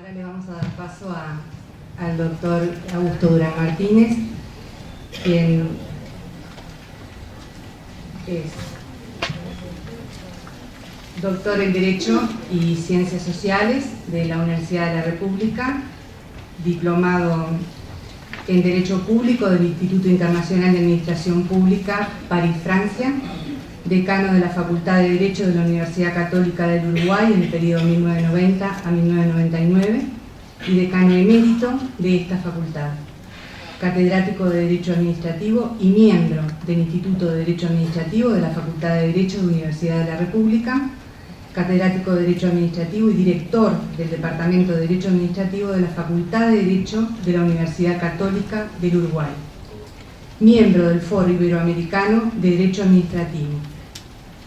Ahora le vamos a dar paso al doctor Augusto Durán Martínez, quien es doctor en Derecho y Ciencias Sociales de la Universidad de la República, diplomado en Derecho Público del Instituto Internacional de Administración Pública, París, Francia, decano de la Facultad de Derecho de la Universidad Católica del Uruguay en el periodo 1990 a 1999 y decano emérito de esta facultad, catedrático de Derecho Administrativo y miembro del Instituto de Derecho Administrativo de la Facultad de Derecho de la Universidad de la República, catedrático de Derecho Administrativo y director del Departamento de Derecho Administrativo de la Facultad de Derecho de la Universidad Católica del Uruguay, miembro del Foro Iberoamericano de Derecho Administrativo,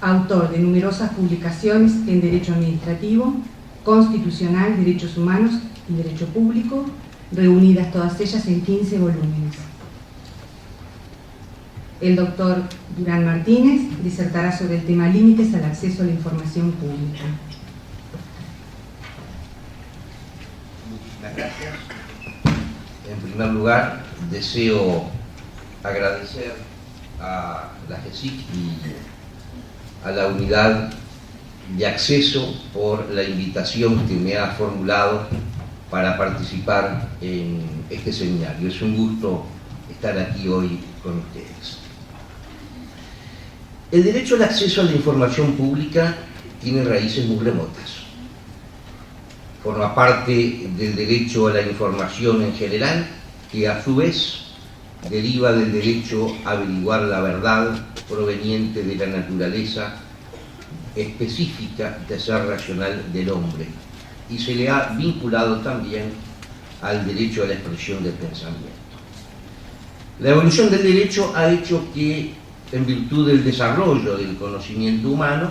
autor de numerosas publicaciones en Derecho Administrativo, Constitucional, Derechos Humanos y Derecho Público, reunidas todas ellas en 15 volúmenes. El doctor Durán Martínez disertará sobre el tema límites al acceso a la información pública. Muchísimas gracias. En primer lugar, deseo agradecer a la GESIC y a la unidad de acceso por la invitación que me ha formulado para participar en este seminario. Es un gusto estar aquí hoy con ustedes. El derecho al acceso a la información pública tiene raíces muy remotas. Forma parte del derecho a la información en general, que a su vez deriva del derecho a averiguar la verdad proveniente de la naturaleza específica de ser racional del hombre, y se le ha vinculado también al derecho a la expresión del pensamiento. La evolución del derecho ha hecho que, en virtud del desarrollo del conocimiento humano,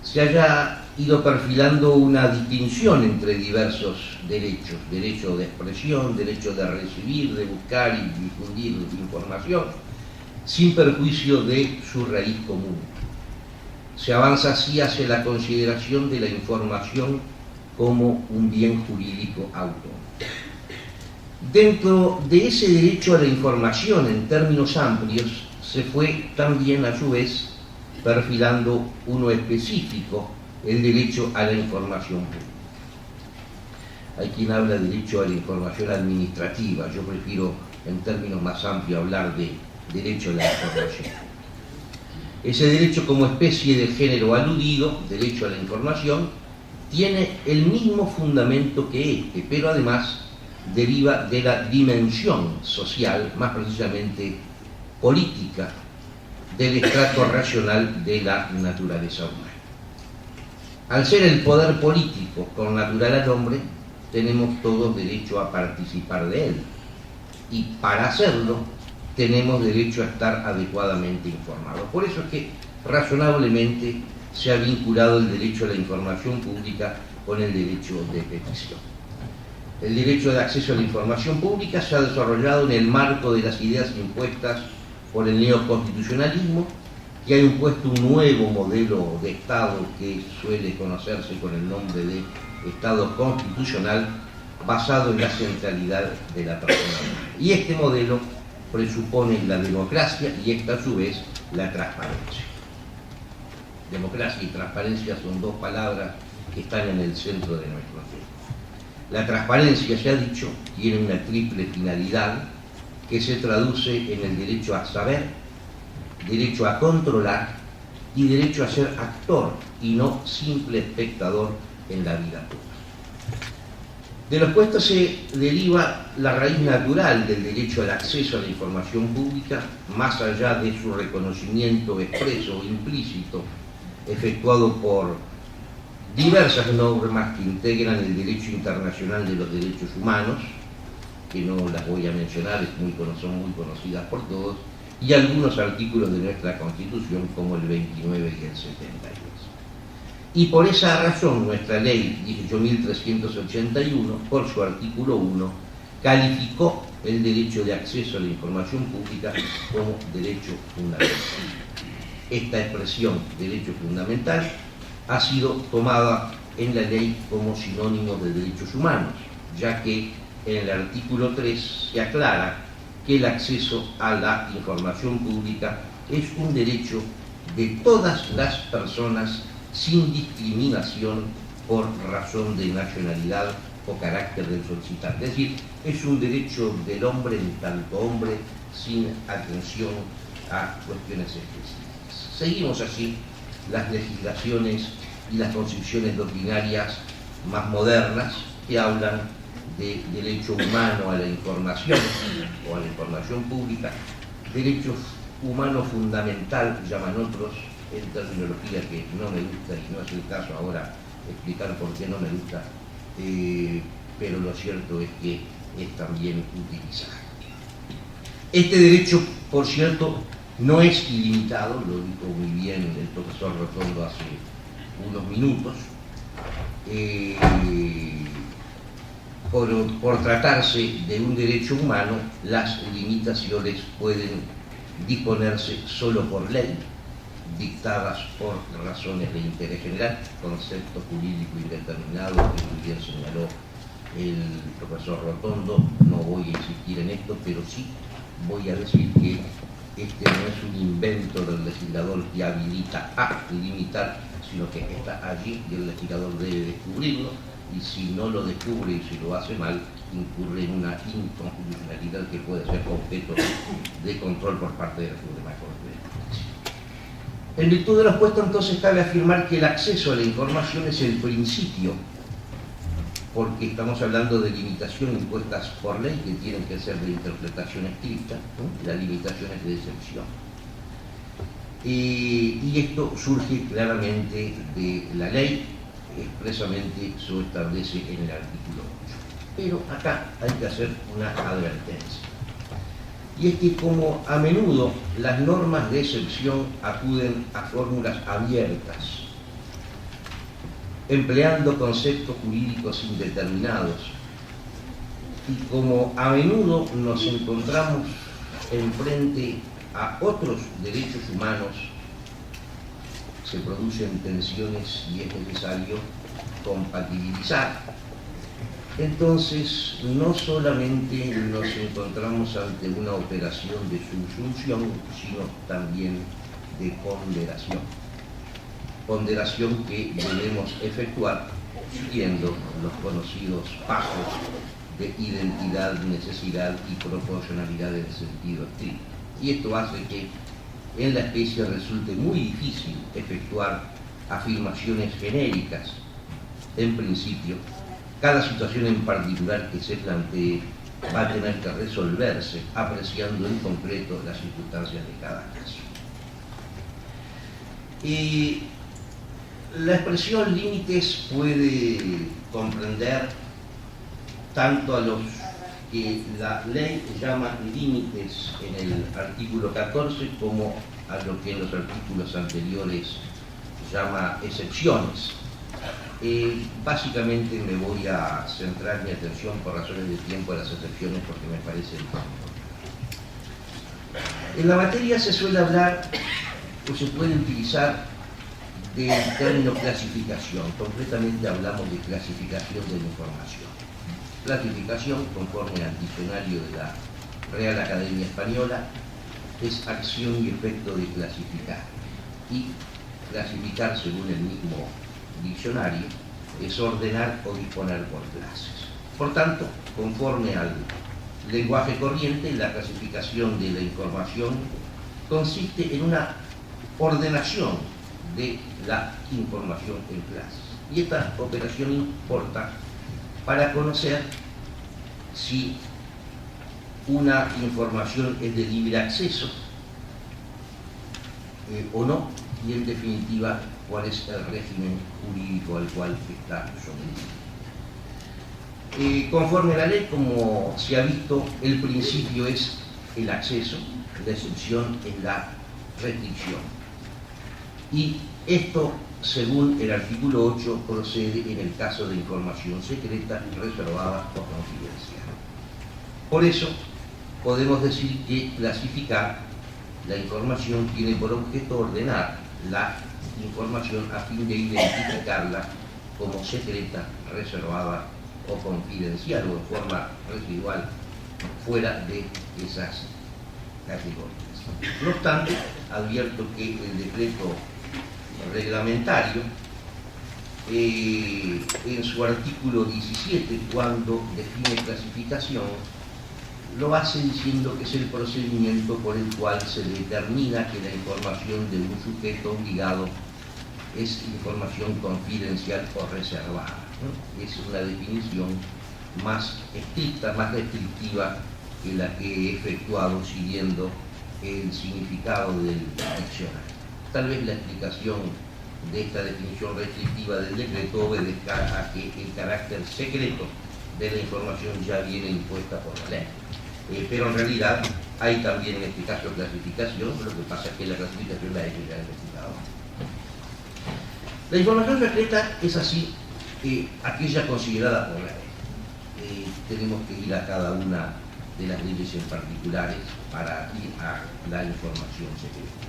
se haya ido perfilando una distinción entre diversos derechos: derecho de expresión, derecho de recibir, de buscar y difundir información, sin perjuicio de su raíz común. Se avanza así hacia la consideración de la información como un bien jurídico autónomo. Dentro de ese derecho a la información, en términos amplios, se fue también a su vez perfilando uno específico, el derecho a la información pública. Hay quien habla de derecho a la información administrativa. Yo prefiero, en términos más amplios, hablar de derecho a la información. Ese derecho, como especie de género aludido, derecho a la información, tiene el mismo fundamento que este, pero además deriva de la dimensión social, más precisamente política, del estrato racional de la naturaleza humana. Al ser el poder político connatural al hombre, tenemos todos derecho a participar de él, y para hacerlo tenemos derecho a estar adecuadamente informados. Por eso es que razonablemente se ha vinculado el derecho a la información pública con el derecho de petición. El derecho de acceso a la información pública se ha desarrollado en el marco de las ideas impuestas por el neoconstitucionalismo, que ha impuesto un nuevo modelo de Estado que suele conocerse con el nombre de Estado constitucional, basado en la centralidad de la persona. Y este modelo presupone la democracia y esta, a su vez, la transparencia. Democracia y transparencia son dos palabras que están en el centro de nuestro tiempo. La transparencia, se ha dicho, tiene una triple finalidad que se traduce en el derecho a saber, derecho a controlar y derecho a ser actor y no simple espectador en la vida pública. De lo expuesto se deriva la raíz natural del derecho al acceso a la información pública, más allá de su reconocimiento expreso o implícito, efectuado por diversas normas que integran el derecho internacional de los derechos humanos, que no las voy a mencionar, son muy conocidas por todos, y algunos artículos de nuestra Constitución, como el 29 y el 72. Y por esa razón nuestra ley 18.381, por su artículo 1, calificó el derecho de acceso a la información pública como derecho fundamental. Esta expresión, derecho fundamental, ha sido tomada en la ley como sinónimo de derechos humanos, ya que en el artículo 3 se aclara que el acceso a la información pública es un derecho de todas las personas sin discriminación por razón de nacionalidad o carácter del solicitante. Es decir, es un derecho del hombre en tanto hombre, sin atención a cuestiones específicas. Seguimos así las legislaciones y las concepciones doctrinarias más modernas que hablan de derecho humano a la información o a la información pública, derecho humano fundamental, llaman otros, en terminología que no me gusta y no es el caso ahora explicar por qué no me gusta, pero lo cierto es que es también utilizado. Este derecho, por cierto, no es ilimitado, lo dijo muy bien el profesor Rotondo hace unos minutos, por tratarse de un derecho humano, las limitaciones pueden disponerse solo por ley, dictadas por razones de interés general, concepto jurídico indeterminado que muy bien señaló el profesor Rotondo. No voy a insistir en esto, pero sí voy a decir que este no es un invento del legislador que habilita a limitar, sino que está allí y el legislador debe descubrirlo, y si no lo descubre y si lo hace mal, incurre en una inconstitucionalidad que puede ser objeto de control por parte de la Suprema Corte de Justicia. En virtud de lo expuesto, entonces, cabe afirmar que el acceso a la información es el principio, porque estamos hablando de limitaciones impuestas por ley que tienen que ser de interpretación estricta, ¿no? La limitación es de excepción. Y esto surge claramente de la ley, expresamente se establece en el artículo 8. Pero acá hay que hacer una advertencia. Y es que como a menudo las normas de excepción acuden a fórmulas abiertas, empleando conceptos jurídicos indeterminados, y como a menudo nos encontramos enfrente a otros derechos humanos, se producen tensiones y es necesario compatibilizar. Entonces, no solamente nos encontramos ante una operación de subsunción, sino también de ponderación. Ponderación que debemos efectuar siguiendo los conocidos pasos de identidad, necesidad y proporcionalidad en sentido estricto. Y esto hace que en la especie resulte muy difícil efectuar afirmaciones genéricas. En principio, cada situación en particular que se plantee va a tener que resolverse apreciando en concreto las circunstancias de cada caso. Y la expresión límites puede comprender tanto a los que la ley llama límites en el artículo 14 como a lo que en los artículos anteriores llama excepciones. Básicamente me voy a centrar mi atención por razones de tiempo en las excepciones porque me parece importante. En la materia se suele hablar o se puede utilizar del término clasificación. Concretamente hablamos de clasificación de la información. Clasificación, conforme al diccionario de la Real Academia Española, es acción y efecto de clasificar. Y clasificar, según el mismo diccionario, es ordenar o disponer por clases. Por tanto, conforme al lenguaje corriente, la clasificación de la información consiste en una ordenación de la información en clases. Y esta operación importa para conocer si una información es de libre acceso o no, y en definitiva cuál es el régimen jurídico al cual está sometido. Conforme a la ley, como se ha visto, el principio es el acceso, la excepción es la restricción. Y esto, según el artículo 8, procede en el caso de información secreta reservada o confidencial. Por eso, podemos decir que clasificar la información tiene por objeto ordenar la información a fin de identificarla como secreta, reservada o confidencial o de forma residual fuera de esas categorías. No obstante, advierto que el decreto reglamentario, en su artículo 17, cuando define clasificación, lo hace diciendo que es el procedimiento por el cual se determina que la información de un sujeto obligado es información confidencial o reservada, ¿no? Es una definición más estricta, más restrictiva que la que he efectuado siguiendo el significado del diccionario. Tal vez la explicación de esta definición restrictiva del decreto obedezca a que el carácter secreto de la información ya viene impuesta por la ley. Pero en realidad hay también en este caso clasificación, lo que pasa es que la clasificación la ha hecho ya el legislador. La información secreta es así aquella considerada por la ley. Tenemos que ir a cada una de las leyes en particulares para ir a la información secreta.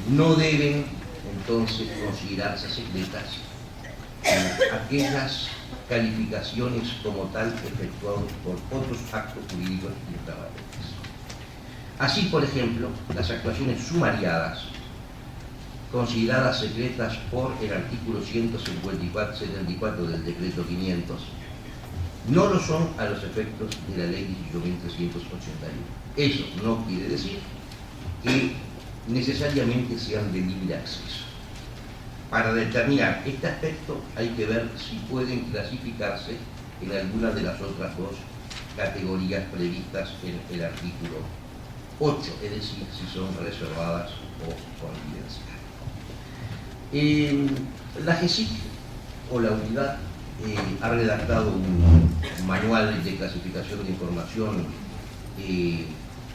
No deben entonces considerarse secretas aquellas calificaciones como tal efectuadas por otros actos jurídicos y extravalentes. Así, por ejemplo, las actuaciones sumariadas, consideradas secretas por el artículo 174 del decreto 500, no lo son a los efectos de la ley 18.381. Eso no quiere decir que necesariamente sean de libre acceso. Para determinar este aspecto hay que ver si pueden clasificarse en alguna de las otras dos categorías previstas en el artículo 8, es decir, si son reservadas o confidenciales. La GESIC o la unidad ha redactado un manual de clasificación de información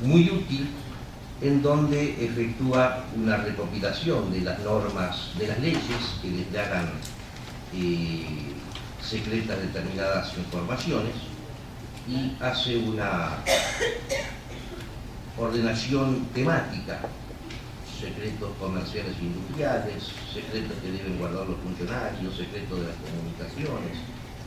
muy útil, en donde efectúa una recopilación de las normas, de las leyes que declaran secretas determinadas informaciones y hace una ordenación temática: secretos comerciales e industriales, secretos que deben guardar los funcionarios, secretos de las comunicaciones,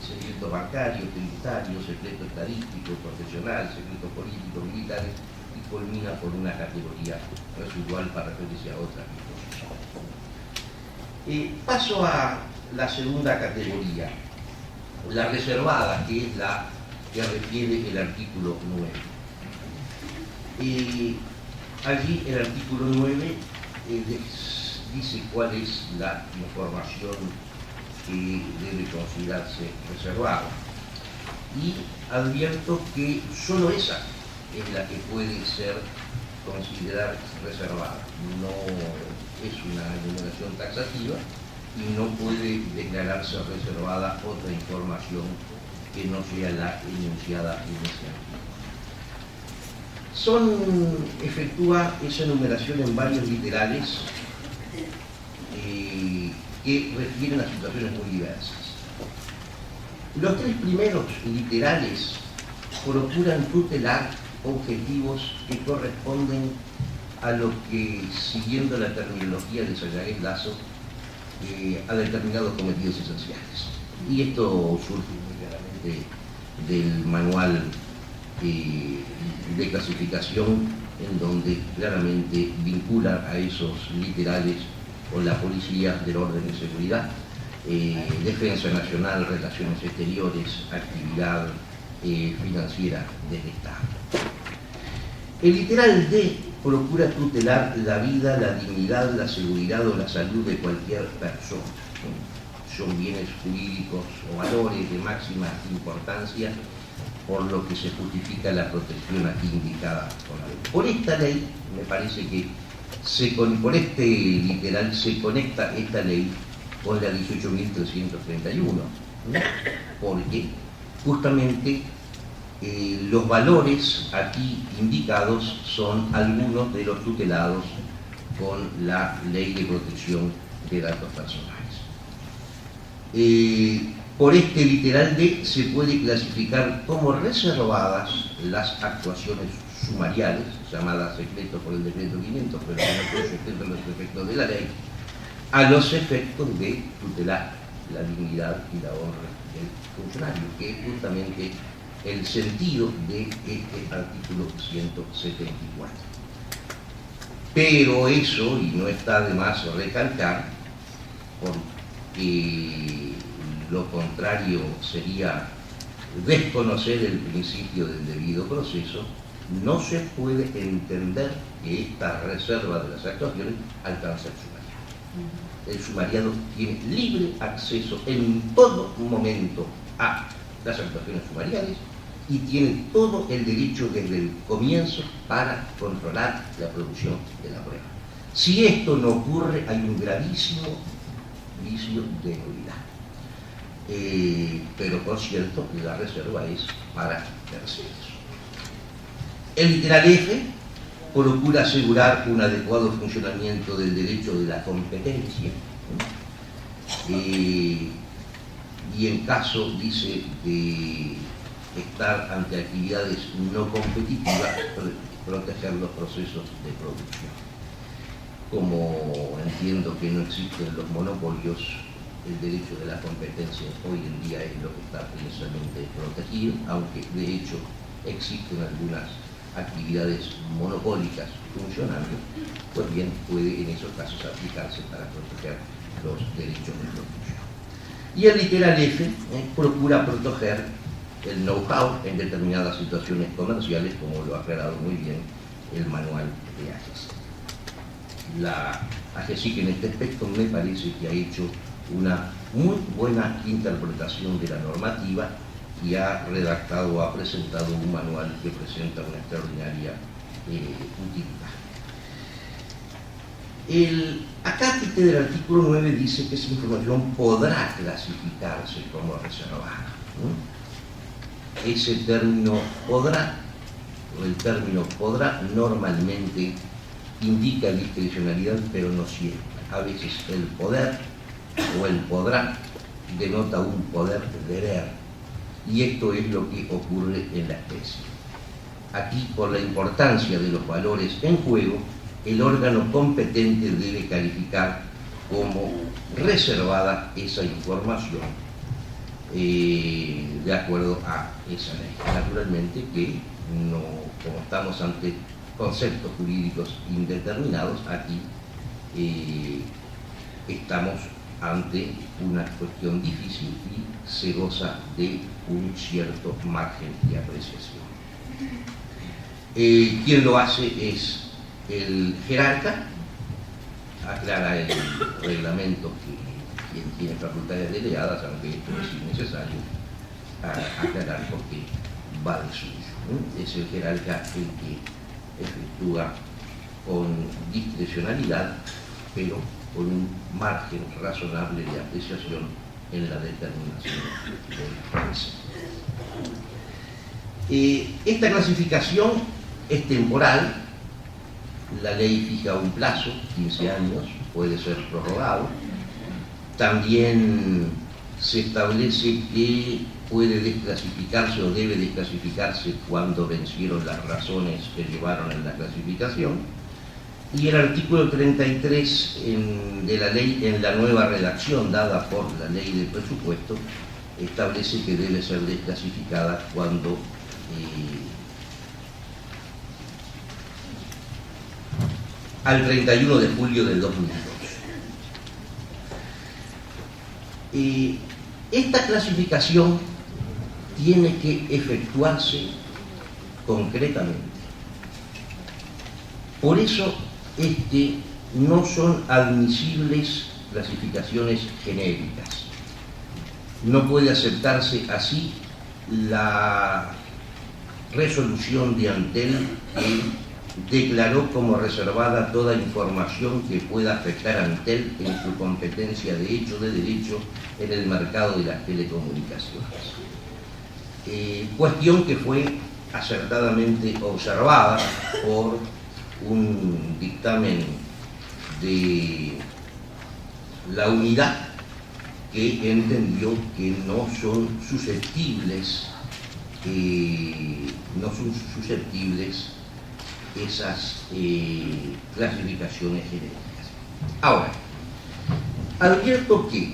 secretos bancarios, tributarios, secreto estadístico, profesional, secretos políticos, militares, y culmina por una categoría residual para referirse a otras disposiciones. Paso a la segunda categoría, la reservada, que es la que refiere el artículo 9. Allí el artículo 9 dice cuál es la información que debe considerarse reservada. Y advierto que solo esa es la que puede ser considerada reservada. No es una enumeración taxativa y no puede declararse reservada otra información que no sea la enunciada en ese artículo. Efectúa esa enumeración en varios literales que refieren a situaciones muy diversas. Los tres primeros literales procuran tutelar objetivos que corresponden a lo que, siguiendo la terminología de Sayagues Lazo, ha determinado cometidos esenciales. Y esto surge muy claramente del manual de clasificación, en donde claramente vincula a esos literales con la policía del orden de seguridad, defensa nacional, relaciones exteriores, actividad financiera del Estado. El literal D procura tutelar la vida, la dignidad, la seguridad o la salud de cualquier persona. Son bienes jurídicos o valores de máxima importancia, por lo que se justifica la protección aquí indicada por la ley. Por esta ley, me parece que por este literal se conecta esta ley con la 18.331, ¿no? Porque justamente los valores aquí indicados son algunos de los tutelados con la Ley de Protección de Datos Personales. Por este literal D se puede clasificar como reservadas las actuaciones sumariales, llamadas secretos por el decreto 500, pero no son secretos los efectos de la ley, a los efectos de tutelar la dignidad y la honra del funcionario, que es justamente el sentido de este artículo 174. Pero eso, y no está de más recalcar, porque lo contrario sería desconocer el principio del debido proceso, no se puede entender que esta reserva de las actuaciones alcance al sumariado. El sumariado tiene libre acceso en todo momento a las actuaciones sumariales y tiene todo el derecho desde el comienzo para controlar la producción de la prueba. Si esto no ocurre, hay un gravísimo vicio de nulidad. Pero por cierto, la reserva es para terceros. El literal F procura asegurar un adecuado funcionamiento del derecho de la competencia, y en caso, dice, de estar ante actividades no competitivas, proteger los procesos de producción. Como entiendo que no existen los monopolios, el derecho de la competencia hoy en día es lo que está precisamente protegido, aunque de hecho existen algunas actividades monopólicas funcionando, pues bien, puede en esos casos aplicarse para proteger los derechos de producción. Y el literal F procura proteger el know-how en determinadas situaciones comerciales, como lo ha aclarado muy bien el manual de AGESIC. La AGESIC en este aspecto me parece que ha hecho una muy buena interpretación de la normativa y ha redactado, ha presentado un manual que presenta una extraordinaria utilidad. El acápite del artículo 9 dice que esa información podrá clasificarse como reservada. Ese término podrá, o el término podrá, normalmente indica discrecionalidad, pero no siempre. A veces el poder o el podrá denota un poder deber, y esto es lo que ocurre en la especie. Aquí, por la importancia de los valores en juego, el órgano competente debe calificar como reservada esa información de acuerdo a esa ley. Naturalmente que no, como estamos ante conceptos jurídicos indeterminados, aquí estamos ante una cuestión difícil y se goza de un cierto margen de apreciación. Quien lo hace es el jerarca, aclara el reglamento que quien tiene facultades delegadas, aunque esto es innecesario aclarar porque va de suyo. Es el jerarca el que efectúa con discrecionalidad, pero con un margen razonable de apreciación en la determinación del precio. Esta clasificación es temporal. La ley fija un plazo, 15 años, puede ser prorrogado. También se establece que puede desclasificarse o debe desclasificarse cuando vencieron las razones que llevaron a la clasificación. Y el artículo 33 de la ley, en la nueva redacción dada por la ley de presupuesto, establece que debe ser desclasificada cuando al 31 de julio del 2002. Esta clasificación tiene que efectuarse concretamente. Por eso es que no son admisibles clasificaciones genéricas. No puede aceptarse así la resolución de Antel que declaró como reservada toda información que pueda afectar a Antel en su competencia de hecho de derecho en el mercado de las telecomunicaciones. Cuestión que fue acertadamente observada por un dictamen de la unidad que entendió que no son susceptibles esas clasificaciones genéricas. Ahora, Advierto que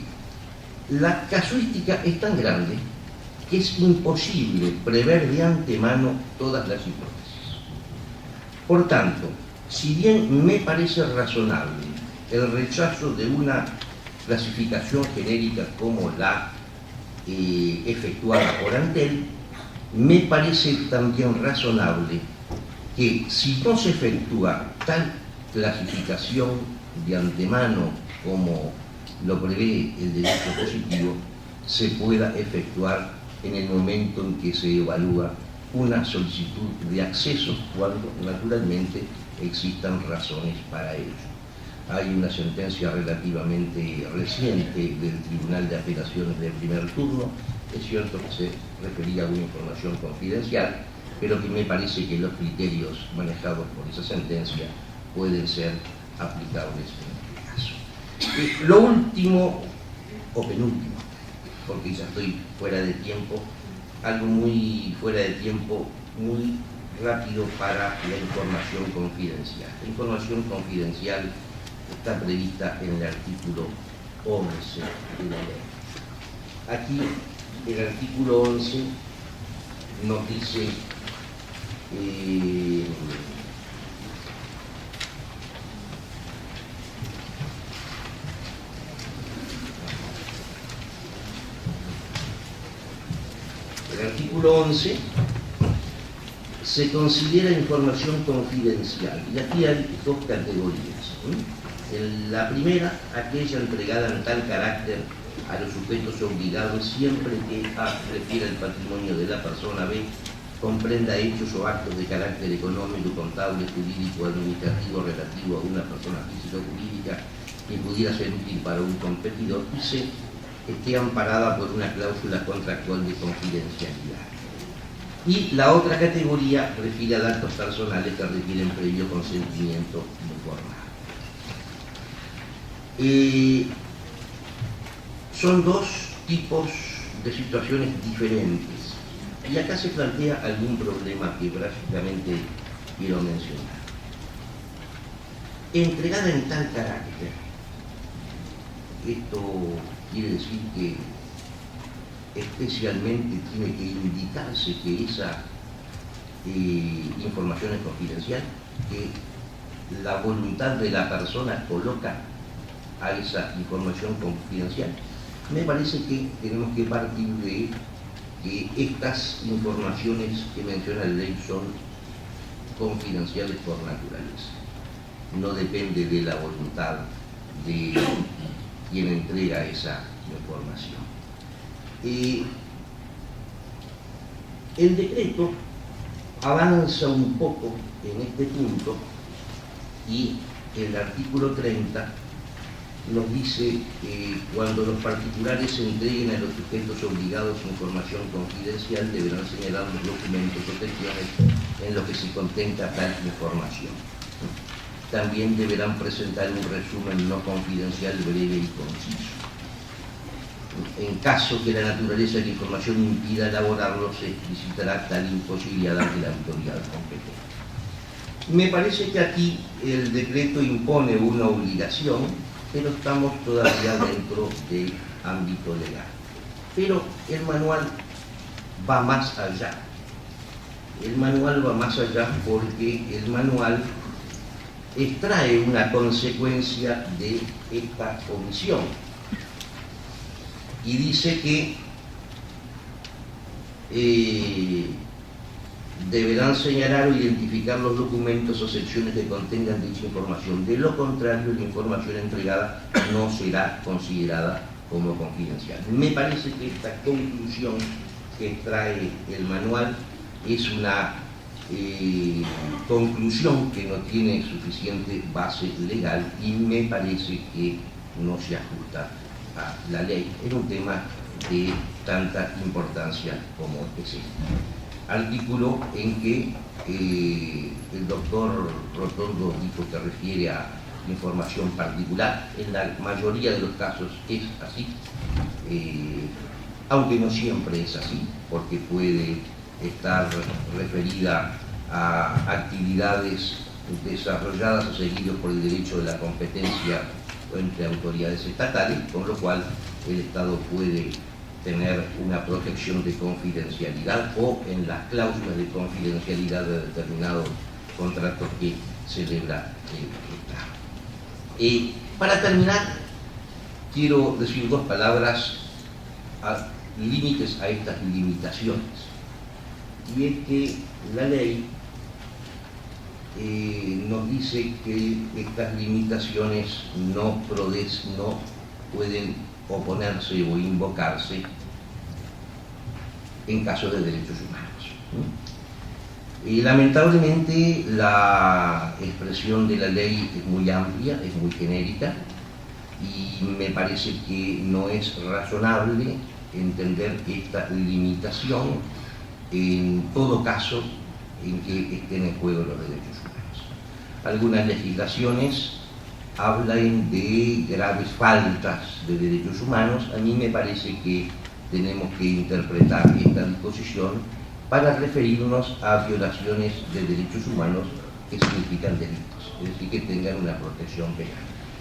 la casuística es tan grande que es imposible prever de antemano todas las hipótesis. Por tanto, si bien me parece razonable el rechazo de una clasificación genérica como la efectuada por Antel, me parece también razonable que si no se efectúa tal clasificación de antemano como lo prevé el derecho positivo, se pueda efectuar en el momento en que se evalúa una solicitud de acceso, cuando naturalmente existan razones para ello. Hay una sentencia relativamente reciente del Tribunal de Apelaciones de primer turno, es cierto que se refería a una información confidencial, pero que me parece que los criterios manejados por esa sentencia pueden ser aplicables en este caso. Lo último, o penúltimo, porque ya estoy fuera de tiempo, algo muy fuera de tiempo, muy rápido para la información confidencial. La información confidencial está prevista en el artículo 11 de la ley. Aquí el artículo 11 nos dice el artículo 11 se considera información confidencial, y aquí hay dos categorías. La primera, aquella entregada en tal carácter a los sujetos obligados siempre que A refiere al patrimonio de la persona, B comprenda hechos o actos de carácter económico, contable, jurídico, administrativo relativo a una persona física o jurídica que pudiera ser útil para un competidor, y C, esté amparada por una cláusula contractual de confidencialidad. Y la otra categoría refiere a datos personales que requieren previo consentimiento informado. Son dos tipos de situaciones diferentes, y acá se plantea algún problema que prácticamente quiero mencionar. Entregada en tal carácter, esto quiere decir que especialmente tiene que indicarse que esa información es confidencial, que la voluntad de la persona coloca a esa información confidencial. Me parece que tenemos que partir de que estas informaciones que menciona la ley son confidenciales por naturaleza. No depende de la voluntad de quien entrega esa información. El decreto avanza un poco en este punto, y el artículo 30 nos dice que cuando los particulares entreguen a los sujetos obligados información confidencial, deberán señalar los documentos o secciones en los que se contenga tal información. También deberán presentar un resumen no confidencial breve y conciso. En caso que la naturaleza de la información impida elaborarlo, se explicitará tal imposibilidad ante la autoridad competente. Me parece que aquí el decreto impone una obligación, pero estamos todavía dentro del ámbito legal. Pero el manual va más allá. El manual va más allá porque el manual extrae una consecuencia de esta omisión y dice que deberán señalar o identificar los documentos o secciones que contengan dicha información. De lo contrario, la información entregada no será considerada como confidencial. Me parece que esta conclusión que extrae el manual es una conclusión que no tiene suficiente base legal, y me parece que no se ajusta a la ley en un tema de tanta importancia como ese. Artículo en que el doctor Rotondo dijo que refiere a información particular. En la mayoría de los casos es así, aunque no siempre es así, porque puede estar referida a actividades desarrolladas o seguidas por el derecho de la competencia o entre autoridades estatales, con lo cual el Estado puede tener una protección de confidencialidad o en las cláusulas de confidencialidad de determinados contratos que celebra el Estado. Para terminar, quiero decir dos palabras a límites a estas limitaciones. Y es que la ley nos dice que estas limitaciones no pueden oponerse o invocarse en caso de derechos humanos. Lamentablemente la expresión de la ley es muy amplia, es muy genérica, y me parece que no es razonable entender esta limitación en todo caso en que estén en juego los derechos humanos. Algunas legislaciones hablan de graves faltas de derechos humanos. A mí me parece que tenemos que interpretar esta disposición para referirnos a violaciones de derechos humanos que significan delitos, es decir, que tengan una protección penal.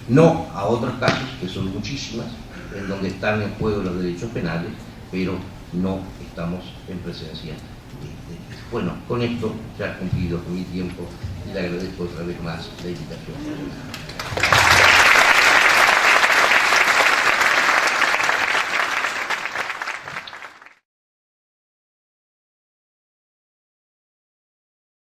No a otros casos, que son muchísimas, en donde están en juego los derechos penales, pero no estamos en presencia de ellos. Bueno, con esto ya he cumplido mi tiempo y le agradezco otra vez más la invitación.